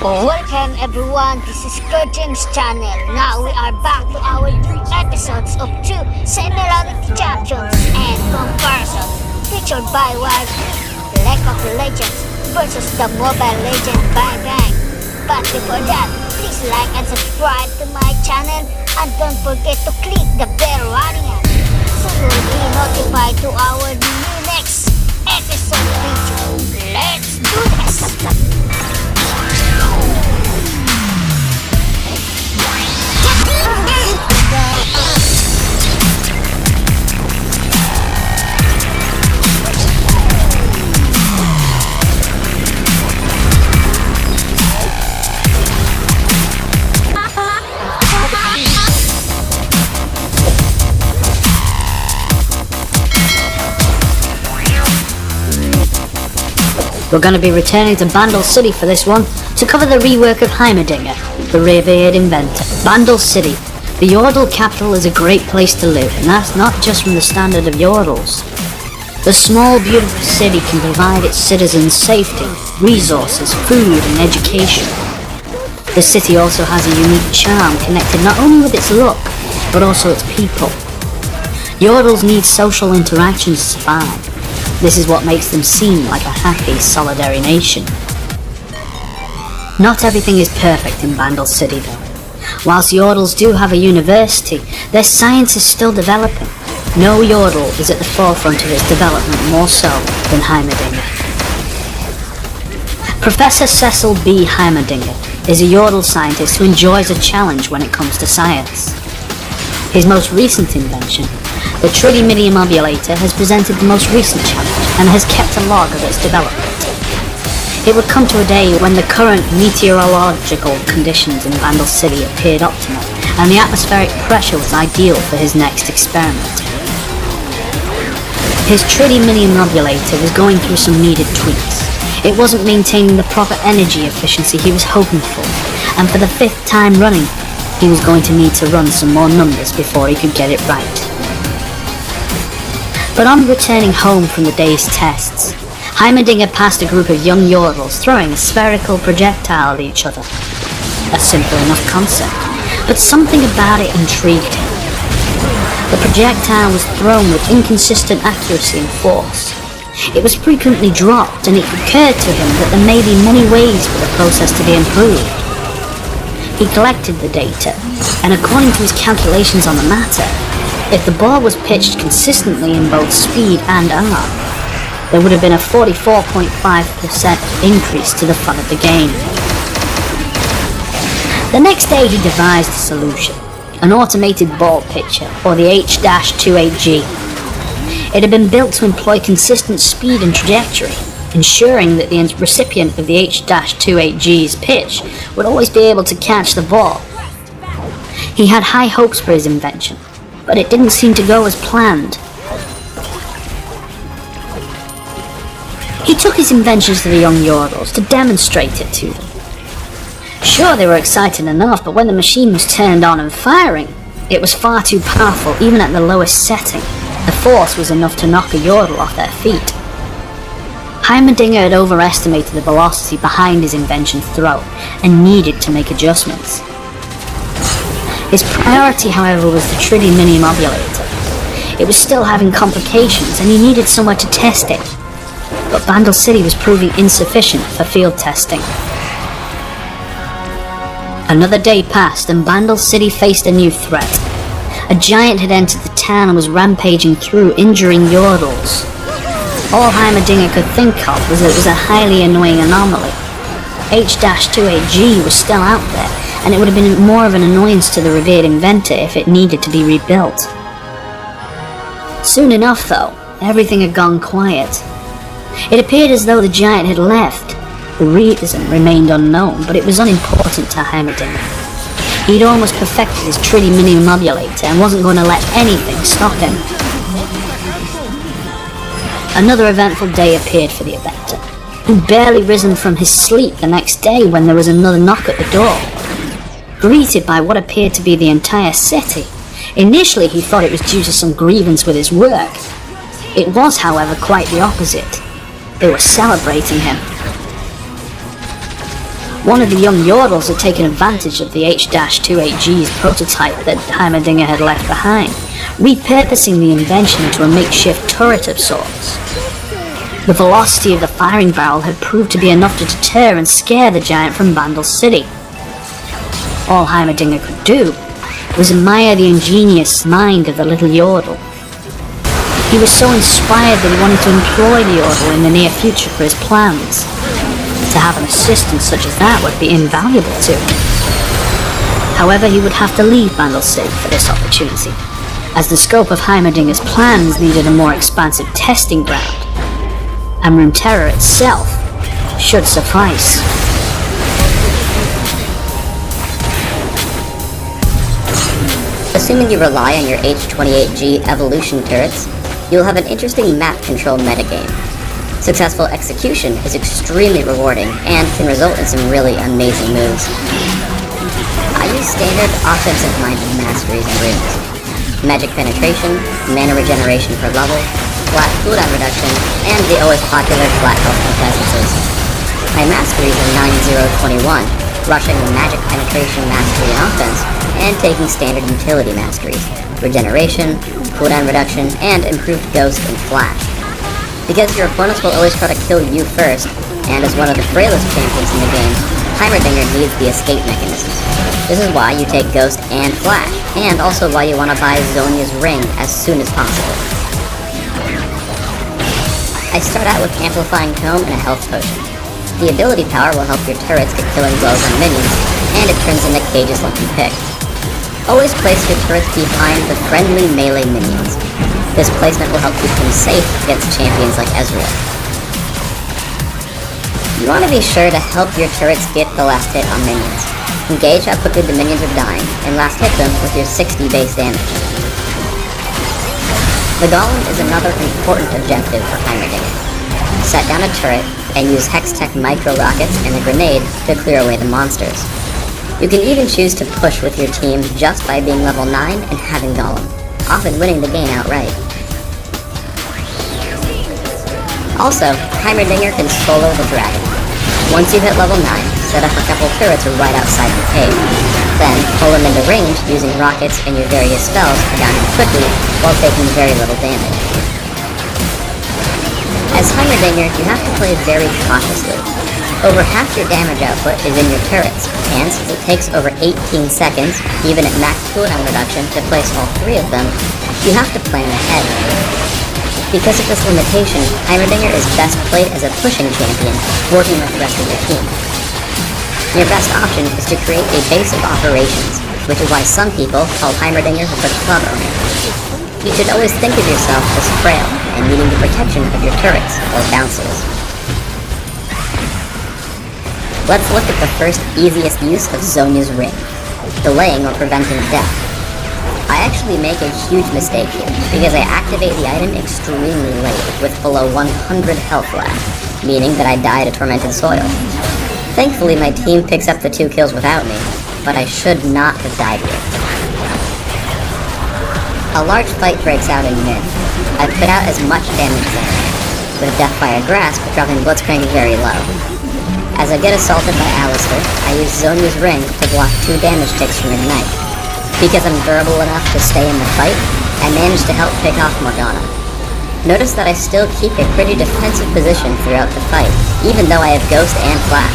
Welcome everyone, this is Kerjims channel. Now we are back to our 3 episodes of 2 similarity champions and comparisons featured by League of Legends versus the Mobile Legend Bang Bang. But before that, please like and subscribe to my channel and don't forget to click the bell icon so you'll be notified to our next episode video. Let's do this! We're going to be returning to Bandle City for this one to cover the rework of Heimerdinger, the revered inventor. Bandle City, the Yordle capital, is a great place to live, and that's not just from the standard of Yordles. The small, beautiful city can provide its citizens safety, resources, food, and education. The city also has a unique charm connected not only with its look, but also its people. Yordles need social interactions to survive. This is what makes them seem like a happy, solidary nation. Not everything is perfect in Bandle City though. Whilst Yordles do have a university, their science is still developing. No Yordle is at the forefront of its development more so than Heimerdinger. Professor Cecil B. Heimerdinger is a Yordle scientist who enjoys a challenge when it comes to science. His most recent invention, the Tridyminiomobulator, has presented the most recent challenge and has kept a log of its development. It would come to a day when the current meteorological conditions in Bandle City appeared optimal and the atmospheric pressure was ideal for his next experiment. His Tridyminiomobulator was going through some needed tweaks. It wasn't maintaining the proper energy efficiency he was hoping for, and for the 5th time running, he was going to need to run some more numbers before he could get it right. But on returning home from the day's tests, Heimerdinger passed a group of young Yordles throwing a spherical projectile at each other. A simple enough concept, but something about it intrigued him. The projectile was thrown with inconsistent accuracy and force. It was frequently dropped, and it occurred to him that there may be many ways for the process to be improved. He collected the data, and according to his calculations on the matter, if the ball was pitched consistently in both speed and arm, there would have been a 44.5% increase to the fun of the game. The next day he devised a solution, an automated ball pitcher, or the H-28G. It had been built to employ consistent speed and trajectory, ensuring that the recipient of the H-28G's pitch would always be able to catch the ball. He had high hopes for his invention, but it didn't seem to go as planned. He took his inventions to the young Yordles to demonstrate it to them. Sure, they were excited enough, but when the machine was turned on and firing, it was far too powerful even at the lowest setting. The force was enough to knock a Yordle off their feet. Heimerdinger had overestimated the velocity behind his invention's throw and needed to make adjustments. His priority, however, was the Tridyminiomobulator. It was still having complications and he needed somewhere to test it. But Bandle City was proving insufficient for field testing. Another day passed and Bandle City faced a new threat. A giant had entered the town and was rampaging through, injuring Yordles. All Heimerdinger could think of was that it was a highly annoying anomaly. H-28G was still out there, and it would have been more of an annoyance to the revered inventor if it needed to be rebuilt. Soon enough, though, everything had gone quiet. It appeared as though the giant had left. The reason remained unknown, but it was unimportant to Heimerdinger. He'd almost perfected his Tridyminiomobulator and wasn't going to let anything stop him. Another eventful day appeared for the inventor, who'd barely risen from his sleep the next day when there was another knock at the door. Greeted by what appeared to be the entire city, initially he thought it was due to some grievance with his work. It was, however, quite the opposite. They were celebrating him. One of the young Yordles had taken advantage of the H-28G's prototype that Heimerdinger had left behind, repurposing the invention into a makeshift turret of sorts. The velocity of the firing barrel had proved to be enough to deter and scare the giant from Vandal City. All Heimerdinger could do was admire the ingenious mind of the little Yordle. He was so inspired that he wanted to employ the Yordle in the near future for his plans. To have an assistant such as that would be invaluable to him. However, he would have to leave Vandal City for this opportunity, as the scope of Heimerdinger's plans needed a more expansive testing ground, and Room Terror itself should suffice. Assuming you rely on your H-28G evolution turrets, you'll have an interesting map control metagame. Successful execution is extremely rewarding and can result in some really amazing moves. I use standard offensive-minded masteries and runes. Magic penetration, mana regeneration per level, flat cooldown reduction, and the always popular flat health contestances. My masteries are 9-0-21, rushing the magic penetration mastery and offense, and taking standard utility masteries, regeneration, cooldown reduction, and improved ghost and flash. Because your opponents will always try to kill you first, and as one of the frailest champions in the game, Heimerdinger needs the escape mechanisms. This is why you take Ghost and Flash, and also why you want to buy Zhonya's Ring as soon as possible. I start out with Amplifying Tome and a Health Potion. The ability power will help your turrets get killing blows on minions, and it turns into cages like you pick. Always place your turrets behind the friendly melee minions. This placement will help keep them safe against champions like Ezreal. You want to be sure to help your turrets get the last hit on minions. Engage how quickly the minions are dying, and last hit them with your 60 base damage. The Golem is another important objective for Heimerdinger. Set down a turret, and use Hextech micro rockets and a grenade to clear away the monsters. You can even choose to push with your team just by being level 9 and having Golem, often winning the game outright. Also, Heimerdinger can solo the dragon. Once you hit level 9, set up a couple turrets right outside the cave. Then, pull them into range using rockets and your various spells to down him quickly while taking very little damage. As Heimerdinger, you have to play very cautiously. Over half your damage output is in your turrets, and since it takes over 18 seconds, even at max cooldown reduction, to place all 3 of them, you have to plan ahead. Because of this limitation, Heimerdinger is best played as a pushing champion, working with the rest of your team. Your best option is to create a base of operations, which is why some people call Heimerdinger the club owner. You should always think of yourself as frail and needing the protection of your turrets, or bouncers. Let's look at the first easiest use of Zhonya's Ring, delaying or preventing death. I actually make a huge mistake here, because I activate the item extremely late, with below 100 health left, meaning that I die to Tormented Soil. Thankfully my team picks up the 2 kills without me, but I should not have died here. A large fight breaks out in mid. I put out as much damage as I can, with Deathfire Grasp dropping Blitzcrank very low. As I get assaulted by Alistar, I use Zhonya's Ring to block 2 damage ticks from Ignite. Because I'm durable enough to stay in the fight, I manage to help pick off Morgana. Notice that I still keep a pretty defensive position throughout the fight, even though I have Ghost and Flash.